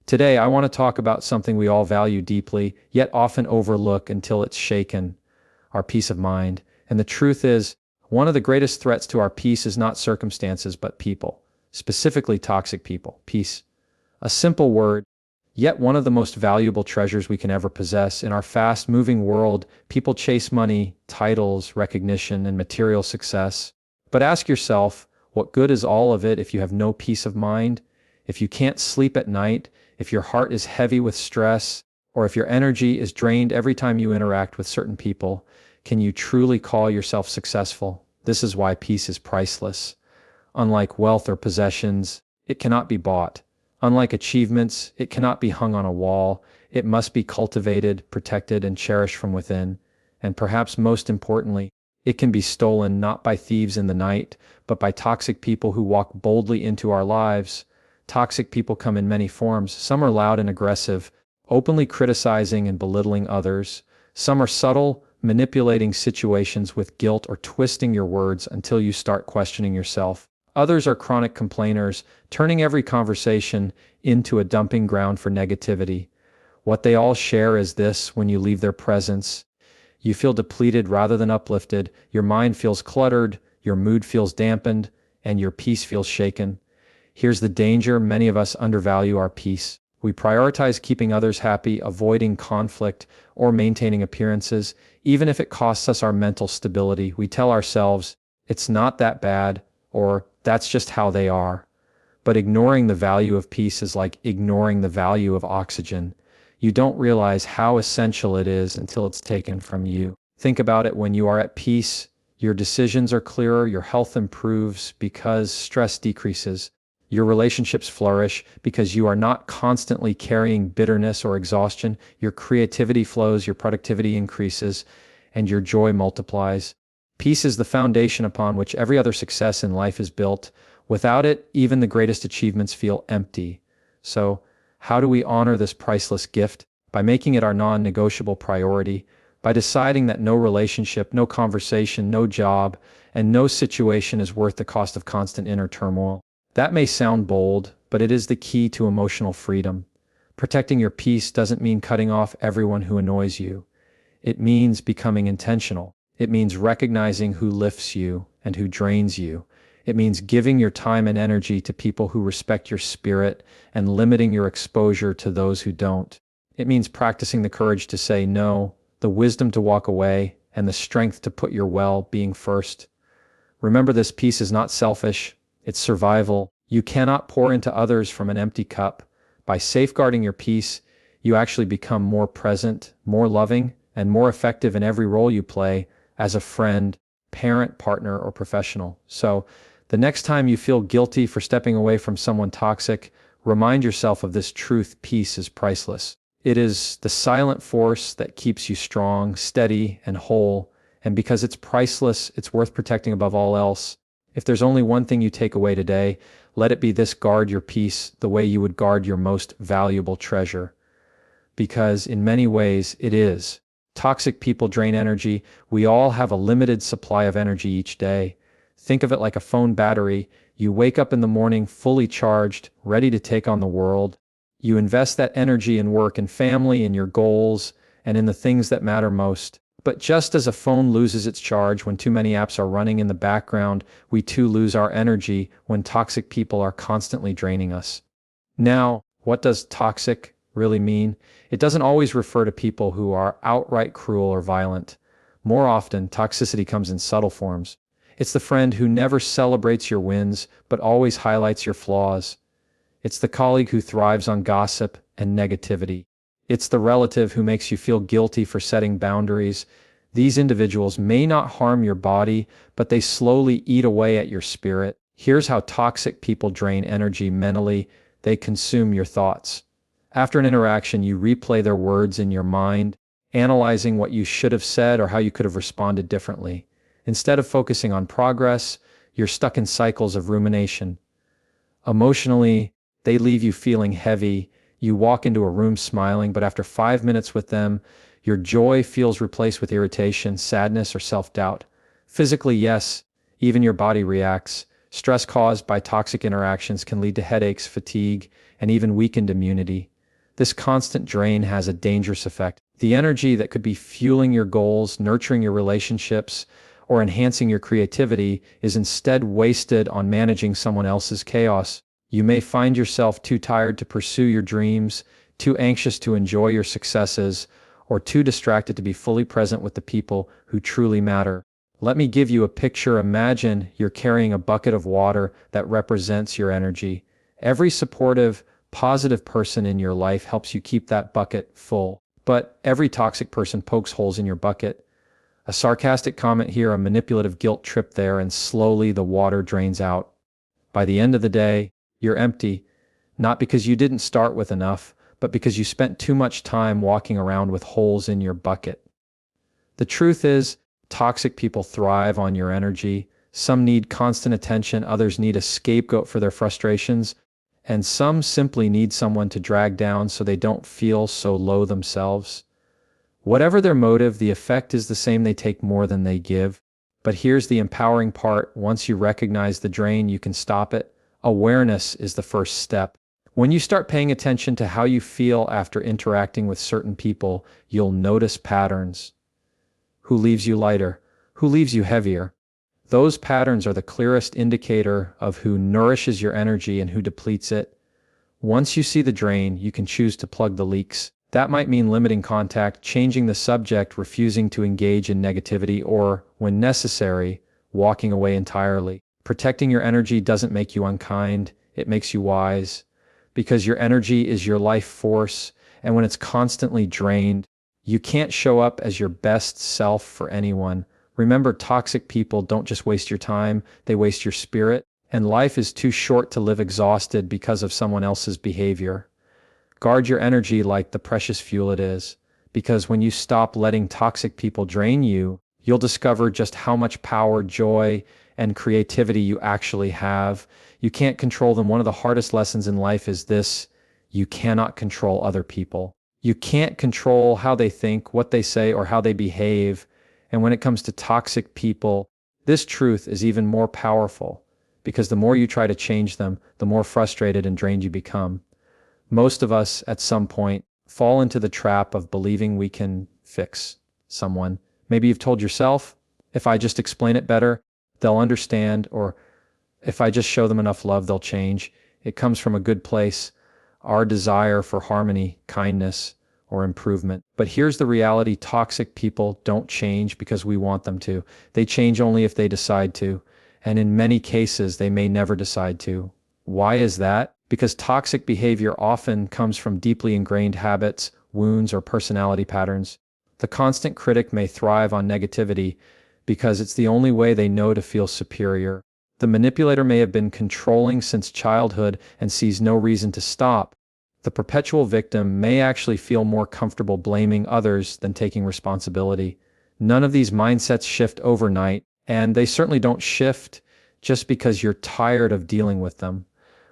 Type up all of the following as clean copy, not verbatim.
Today, I want to talk about something we all value deeply, yet often overlook until it's shaken: our peace of mind. And the truth is, one of the greatest threats to our peace is not circumstances, but people, specifically toxic people. Peace. A simple word, yet one of the most valuable treasures we can ever possess. In our fast-moving world, people chase money, titles, recognition, and material success. But ask yourself, what good is all of it if you have no peace of mind? If you can't sleep at night, if your heart is heavy with stress, or if your energy is drained every time you interact with certain people, can you truly call yourself successful? This is why peace is priceless. Unlike wealth or possessions, it cannot be bought. Unlike achievements, it cannot be hung on a wall. It must be cultivated, protected, and cherished from within. And perhaps most importantly, it can be stolen not by thieves in the night, but by toxic people who walk boldly into our lives. Toxic people come in many forms. Some are loud and aggressive, openly criticizing and belittling others. Some are subtle, manipulating situations with guilt or twisting your words until you start questioning yourself. Others are chronic complainers, turning every conversation into a dumping ground for negativity. What they all share is this: when you leave their presence, you feel depleted rather than uplifted, your mind feels cluttered, your mood feels dampened, and your peace feels shaken. Here's the danger: many of us undervalue our peace. We prioritize keeping others happy, avoiding conflict, or maintaining appearances, even if it costs us our mental stability. We tell ourselves, it's not that bad, or that's just how they are. But ignoring the value of peace is like ignoring the value of oxygen. You don't realize how essential it is until it's taken from you. Think about it: when you are at peace, your decisions are clearer, your health improves because stress decreases. Your relationships flourish because you are not constantly carrying bitterness or exhaustion. Your creativity flows, your productivity increases, and your joy multiplies. Peace is the foundation upon which every other success in life is built. Without it, even the greatest achievements feel empty. So, how do we honor this priceless gift? By making it our non-negotiable priority, by deciding that no relationship, no conversation, no job, and no situation is worth the cost of constant inner turmoil. That may sound bold, but it is the key to emotional freedom. Protecting your peace doesn't mean cutting off everyone who annoys you. It means becoming intentional. It means recognizing who lifts you and who drains you. It means giving your time and energy to people who respect your spirit and limiting your exposure to those who don't. It means practicing the courage to say no, the wisdom to walk away, and the strength to put your well-being first. Remember, this peace is not selfish. It's survival. You cannot pour into others from an empty cup. By safeguarding your peace, you actually become more present, more loving, and more effective in every role you play as a friend, parent, partner, or professional. So, the next time you feel guilty for stepping away from someone toxic, remind yourself of this truth: peace is priceless. It is the silent force that keeps you strong, steady, and whole. And because it's priceless, it's worth protecting above all else. If there's only one thing you take away today, let it be this: guard your peace the way you would guard your most valuable treasure. Because in many ways, it is. Toxic people drain energy. We all have a limited supply of energy each day. Think of it like a phone battery. You wake up in the morning fully charged, ready to take on the world. You invest that energy in work and family, in your goals, and in the things that matter most. But just as a phone loses its charge when too many apps are running in the background, we too lose our energy when toxic people are constantly draining us. Now, what does toxic really mean? It doesn't always refer to people who are outright cruel or violent. More often, toxicity comes in subtle forms. It's the friend who never celebrates your wins, but always highlights your flaws. It's the colleague who thrives on gossip and negativity. It's the relative who makes you feel guilty for setting boundaries. These individuals may not harm your body, but they slowly eat away at your spirit. Here's how toxic people drain energy mentally: they consume your thoughts. After an interaction, you replay their words in your mind, analyzing what you should have said or how you could have responded differently. Instead of focusing on progress, you're stuck in cycles of rumination. Emotionally, they leave you feeling heavy. You walk into a room smiling, but after 5 minutes with them, your joy feels replaced with irritation, sadness, or self-doubt. Physically, yes, even your body reacts. Stress caused by toxic interactions can lead to headaches, fatigue, and even weakened immunity. This constant drain has a dangerous effect. The energy that could be fueling your goals, nurturing your relationships, or enhancing your creativity is instead wasted on managing someone else's chaos. You may find yourself too tired to pursue your dreams, too anxious to enjoy your successes, or too distracted to be fully present with the people who truly matter. Let me give you a picture. Imagine you're carrying a bucket of water that represents your energy. Every supportive, positive person in your life helps you keep that bucket full. But every toxic person pokes holes in your bucket. A sarcastic comment here, a manipulative guilt trip there, and slowly the water drains out. By the end of the day, you're empty, not because you didn't start with enough, but because you spent too much time walking around with holes in your bucket. The truth is, toxic people thrive on your energy. Some need constant attention, others need a scapegoat for their frustrations, and some simply need someone to drag down so they don't feel so low themselves. Whatever their motive, the effect is the same. They take more than they give. But here's the empowering part. Once you recognize the drain, you can stop it. Awareness is the first step. When you start paying attention to how you feel after interacting with certain people, you'll notice patterns. Who leaves you lighter? Who leaves you heavier? Those patterns are the clearest indicator of who nourishes your energy and who depletes it. Once you see the drain, you can choose to plug the leaks. That might mean limiting contact, changing the subject, refusing to engage in negativity, or, when necessary, walking away entirely. Protecting your energy doesn't make you unkind, it makes you wise. Because your energy is your life force, and when it's constantly drained, you can't show up as your best self for anyone. Remember, toxic people don't just waste your time, they waste your spirit, and life is too short to live exhausted because of someone else's behavior. Guard your energy like the precious fuel it is, because when you stop letting toxic people drain you, you'll discover just how much power, joy, and creativity you actually have. You can't control them. One of the hardest lessons in life is this: you cannot control other people. You can't control how they think, what they say, or how they behave. And when it comes to toxic people, this truth is even more powerful, because the more you try to change them, the more frustrated and drained you become. Most of us, at some point, fall into the trap of believing we can fix someone. Maybe you've told yourself, if I just explain it better, they'll understand, or if I just show them enough love, they'll change. It comes from a good place, our desire for harmony, kindness, or improvement. But here's the reality: toxic people don't change because we want them to. They change only if they decide to, and in many cases, they may never decide to. Why is that? Because toxic behavior often comes from deeply ingrained habits, wounds, or personality patterns. The constant critic may thrive on negativity because it's the only way they know to feel superior. The manipulator may have been controlling since childhood and sees no reason to stop. The perpetual victim may actually feel more comfortable blaming others than taking responsibility. None of these mindsets shift overnight, and they certainly don't shift just because you're tired of dealing with them.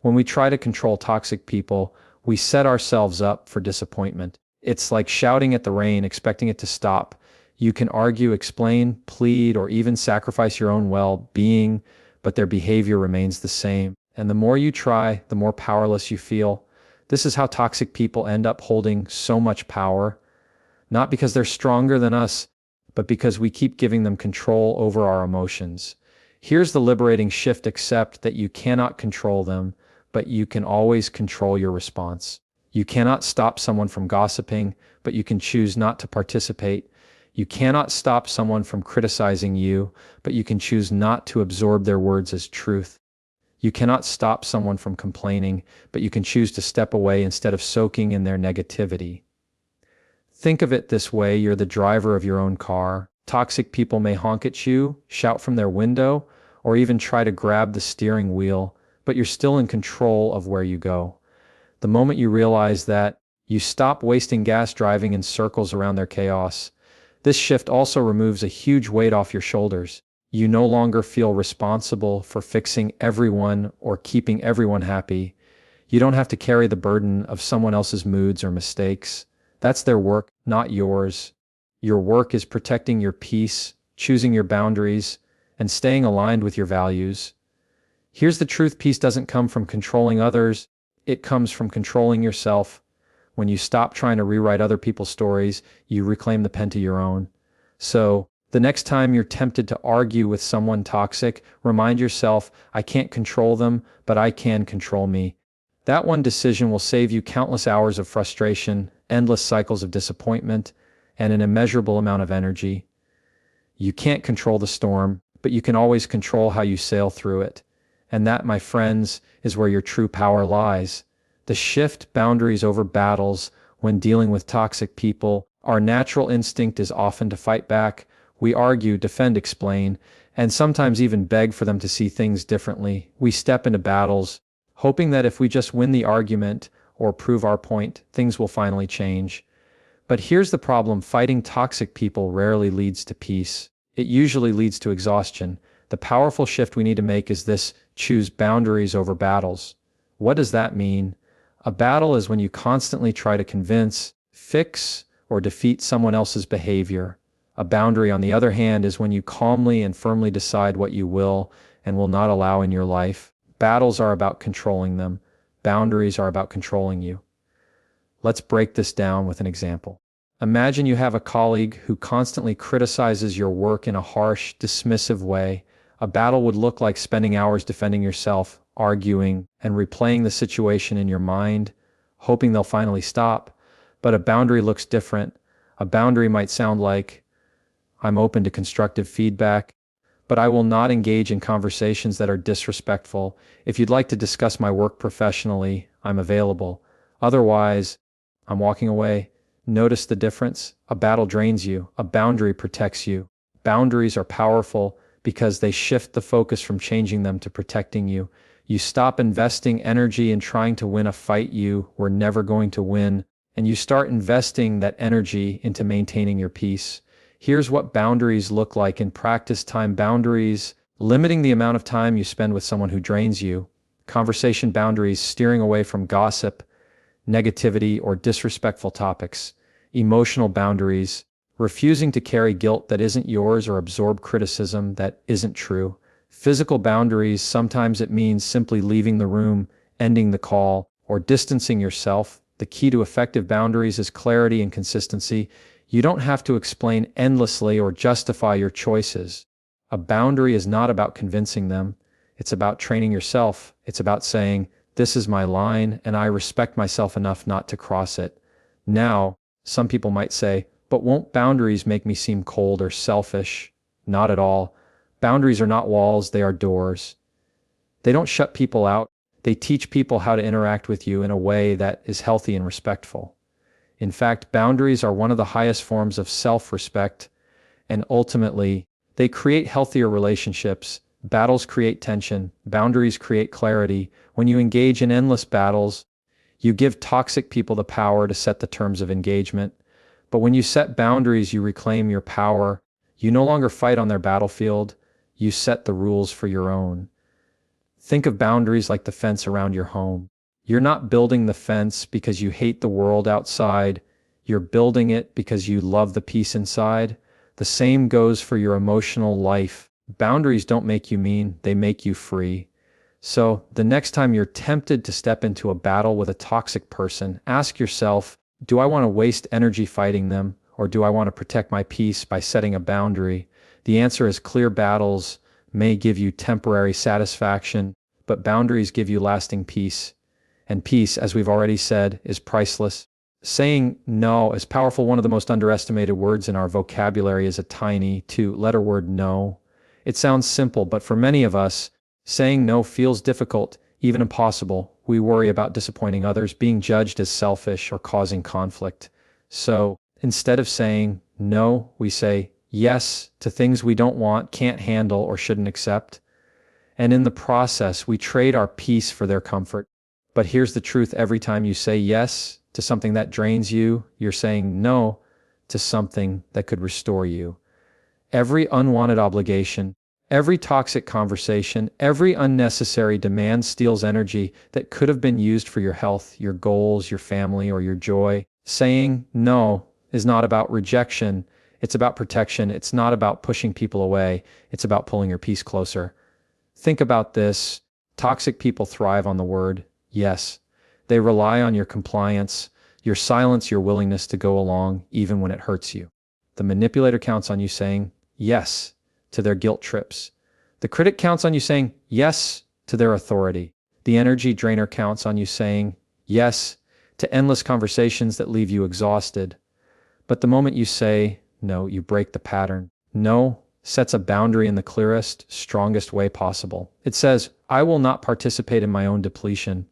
When we try to control toxic people, we set ourselves up for disappointment. It's like shouting at the rain, expecting it to stop. You can argue, explain, plead, or even sacrifice your own well-being, but their behavior remains the same. And the more you try, the more powerless you feel. This is how toxic people end up holding so much power, not because they're stronger than us, but because we keep giving them control over our emotions. Here's the liberating shift: accept that you cannot control them, but you can always control your response. You cannot stop someone from gossiping, but you can choose not to participate. You cannot stop someone from criticizing you, but you can choose not to absorb their words as truth. You cannot stop someone from complaining, but you can choose to step away instead of soaking in their negativity. Think of it this way: you're the driver of your own car. Toxic people may honk at you, shout from their window, or even try to grab the steering wheel, but you're still in control of where you go. The moment you realize that, you stop wasting gas driving in circles around their chaos. This shift also removes a huge weight off your shoulders. You no longer feel responsible for fixing everyone or keeping everyone happy. You don't have to carry the burden of someone else's moods or mistakes. That's their work, not yours. Your work is protecting your peace, choosing your boundaries, and staying aligned with your values. Here's the truth: peace doesn't come from controlling others, it comes from controlling yourself. When you stop trying to rewrite other people's stories, you reclaim the pen to your own. So, the next time you're tempted to argue with someone toxic, remind yourself, I can't control them, but I can control me. That one decision will save you countless hours of frustration, endless cycles of disappointment, and an immeasurable amount of energy. You can't control the storm, but you can always control how you sail through it. And that, my friends, is where your true power lies. The shift boundaries over battles when dealing with toxic people. Our natural instinct is often to fight back. We argue, defend, explain, and sometimes even beg for them to see things differently. We step into battles, hoping that if we just win the argument or prove our point, things will finally change. But here's the problem: fighting toxic people rarely leads to peace. It usually leads to exhaustion. The powerful shift we need to make is this: choose boundaries over battles. What does that mean? A battle is when you constantly try to convince, fix, or defeat someone else's behavior. A boundary, on the other hand, is when you calmly and firmly decide what you will and will not allow in your life. Battles are about controlling them. Boundaries are about controlling you. Let's break this down with an example. Imagine you have a colleague who constantly criticizes your work in a harsh, dismissive way. A battle would look like spending hours defending yourself, arguing, and replaying the situation in your mind, hoping they'll finally stop. But a boundary looks different. A boundary might sound like, I'm open to constructive feedback, but I will not engage in conversations that are disrespectful. If you'd like to discuss my work professionally, I'm available. Otherwise, I'm walking away. Notice the difference? A battle drains you. A boundary protects you. Boundaries are powerful because they shift the focus from changing them to protecting you. You stop investing energy in trying to win a fight you were never going to win, and you start investing that energy into maintaining your peace. Here's what boundaries look like in practice. Time boundaries: limiting the amount of time you spend with someone who drains you. Conversation boundaries: steering away from gossip, negativity, or disrespectful topics. Emotional boundaries: refusing to carry guilt that isn't yours or absorb criticism that isn't true. Physical boundaries: sometimes it means simply leaving the room, ending the call, or distancing yourself. The key to effective boundaries is clarity and consistency. You don't have to explain endlessly or justify your choices. A boundary is not about convincing them. It's about training yourself. It's about saying, this is my line, and I respect myself enough not to cross it. Now, some people might say, but won't boundaries make me seem cold or selfish? Not at all. Boundaries are not walls, they are doors. They don't shut people out. They teach people how to interact with you in a way that is healthy and respectful. In fact, boundaries are one of the highest forms of self-respect, and ultimately, they create healthier relationships. Battles create tension. Boundaries create clarity. When you engage in endless battles, you give toxic people the power to set the terms of engagement. But when you set boundaries, you reclaim your power. You no longer fight on their battlefield. You set the rules for your own. Think of boundaries like the fence around your home. You're not building the fence because you hate the world outside. You're building it because you love the peace inside. The same goes for your emotional life. Boundaries don't make you mean, they make you free. So, the next time you're tempted to step into a battle with a toxic person, ask yourself, do I want to waste energy fighting them, or do I want to protect my peace by setting a boundary? The answer is clear. Battles may give you temporary satisfaction, but boundaries give you lasting peace. And peace, as we've already said, is priceless. Saying no is powerful. One of the most underestimated words in our vocabulary is a tiny two-letter word, no. It sounds simple, but for many of us, saying no feels difficult, even impossible. We worry about disappointing others, being judged as selfish, or causing conflict. So, instead of saying no, we say yes to things we don't want, can't handle, or shouldn't accept. And in the process, we trade our peace for their comfort. But here's the truth: every time you say yes to something that drains you, you're saying no to something that could restore you. Every unwanted obligation, every toxic conversation, every unnecessary demand steals energy that could have been used for your health, your goals, your family, or your joy. Saying no is not about rejection, it's about protection. It's not about pushing people away, it's about pulling your peace closer. Think about this: toxic people thrive on the word yes. They rely on your compliance. Your silence, your willingness to go along even when it hurts you. The manipulator counts on you saying yes to their guilt trips. The critic counts on you saying yes to their authority. The energy drainer counts on you saying yes to endless conversations that leave you exhausted. But the moment you say no, you break the pattern. No sets a boundary in the clearest, strongest way possible. It says, I will not participate in my own depletion.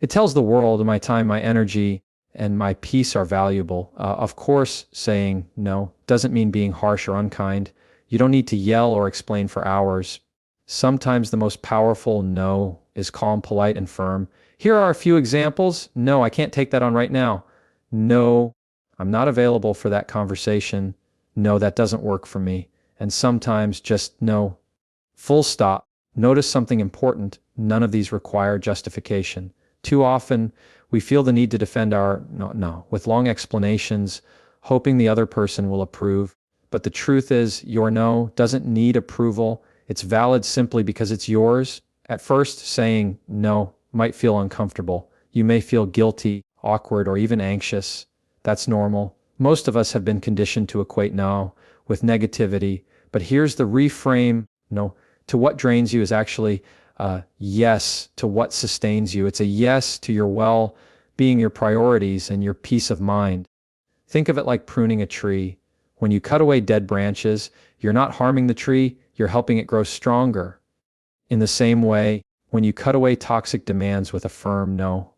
It tells the world my time, my energy, and my peace are valuable. Of course, saying no doesn't mean being harsh or unkind. You don't need to yell or explain for hours. Sometimes the most powerful no is calm, polite, and firm. Here are a few examples. No, I can't take that on right now. No, I'm not available for that conversation. No, that doesn't work for me. And sometimes just no. Full stop. Notice something important. None of these require justification. Too often, we feel the need to defend our no with long explanations, hoping the other person will approve. But the truth is, your no doesn't need approval. It's valid simply because it's yours. At first, saying no might feel uncomfortable. You may feel guilty, awkward, or even anxious. That's normal. Most of us have been conditioned to equate no with negativity. But here's the reframe. No to what drains you is actually yes to what sustains you. It's a yes to your well-being, your priorities, and your peace of mind. Think of it like pruning a tree. When you cut away dead branches, you're not harming the tree, you're helping it grow stronger. In the same way, when you cut away toxic demands with a firm no,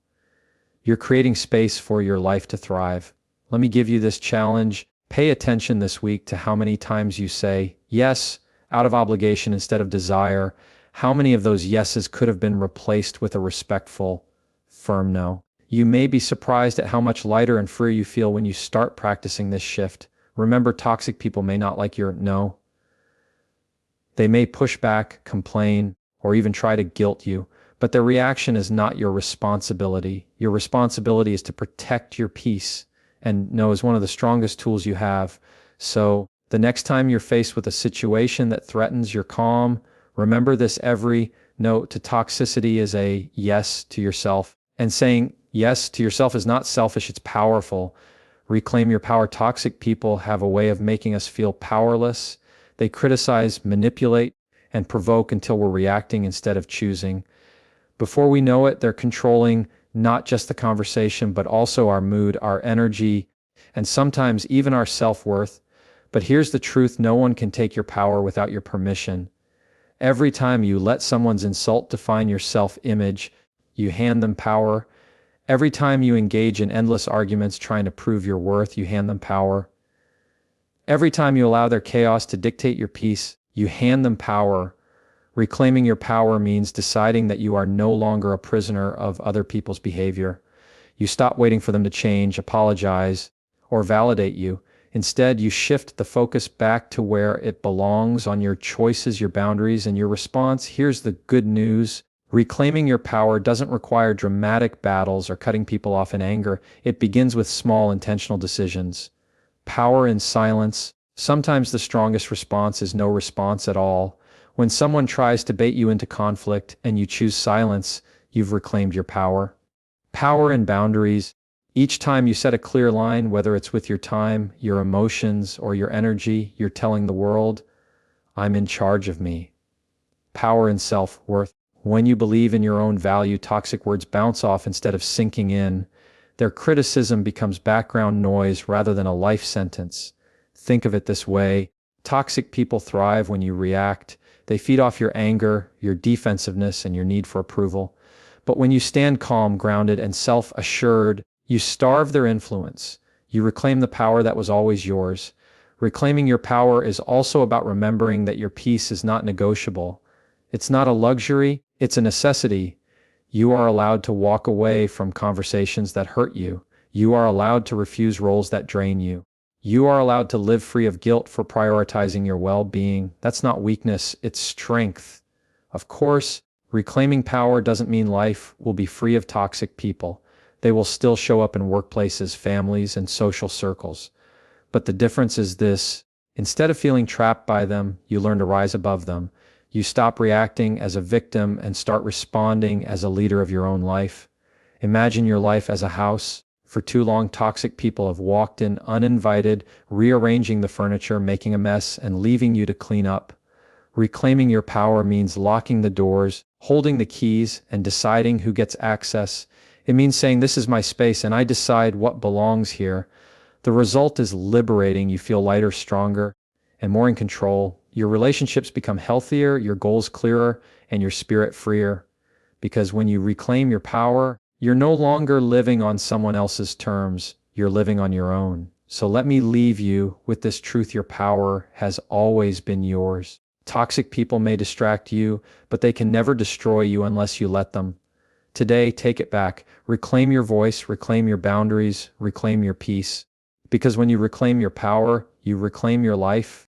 you're creating space for your life to thrive. Let me give you this challenge. Pay attention this week to how many times you say yes out of obligation instead of desire. How many of those yeses could have been replaced with a respectful, firm no? You may be surprised at how much lighter and freer you feel when you start practicing this shift. Remember, toxic people may not like your no. They may push back, complain, or even try to guilt you, but their reaction is not your responsibility. Your responsibility is to protect your peace, and no is one of the strongest tools you have. So the next time you're faced with a situation that threatens your calm, remember this: every no to toxicity is a yes to yourself. And saying yes to yourself is not selfish, it's powerful. Reclaim your power. Toxic people have a way of making us feel powerless. They criticize, manipulate, and provoke until we're reacting instead of choosing. Before we know it, they're controlling not just the conversation, but also our mood, our energy, and sometimes even our self-worth. But here's the truth: no one can take your power without your permission. Every time you let someone's insult define your self-image, you hand them power. Every time you engage in endless arguments trying to prove your worth, you hand them power. Every time you allow their chaos to dictate your peace, you hand them power. Reclaiming your power means deciding that you are no longer a prisoner of other people's behavior. You stop waiting for them to change, apologize, or validate you. Instead, you shift the focus back to where it belongs, on your choices, your boundaries, and your response. Here's the good news: reclaiming your power doesn't require dramatic battles or cutting people off in anger. It begins with small, intentional decisions. Power in silence. Sometimes the strongest response is no response at all. When someone tries to bait you into conflict and you choose silence, you've reclaimed your power. Power in boundaries. Each time you set a clear line, whether it's with your time, your emotions, or your energy, you're telling the world, I'm in charge of me. Power in self-worth. When you believe in your own value, toxic words bounce off instead of sinking in. Their criticism becomes background noise rather than a life sentence. Think of it this way: toxic people thrive when you react. They feed off your anger, your defensiveness, and your need for approval. But when you stand calm, grounded, and self-assured, you starve their influence. You reclaim the power that was always yours. Reclaiming your power is also about remembering that your peace is not negotiable. It's not a luxury, it's a necessity. You are allowed to walk away from conversations that hurt you. You are allowed to refuse roles that drain you. You are allowed to live free of guilt for prioritizing your well-being. That's not weakness, it's strength. Of course, reclaiming power doesn't mean life will be free of toxic people. They will still show up in workplaces, families, and social circles. But the difference is this: instead of feeling trapped by them, you learn to rise above them. You stop reacting as a victim and start responding as a leader of your own life. Imagine your life as a house. For too long, toxic people have walked in uninvited, rearranging the furniture, making a mess, and leaving you to clean up. Reclaiming your power means locking the doors, holding the keys, and deciding who gets access. It means saying, "This is my space, and I decide what belongs here." The result is liberating. You feel lighter, stronger, and more in control. Your relationships become healthier, your goals clearer, and your spirit freer. Because when you reclaim your power, you're no longer living on someone else's terms. You're living on your own. So let me leave you with this truth: your power has always been yours. Toxic people may distract you, but they can never destroy you unless you let them. Today, take it back. Reclaim your voice, reclaim your boundaries, reclaim your peace. Because when you reclaim your power, you reclaim your life,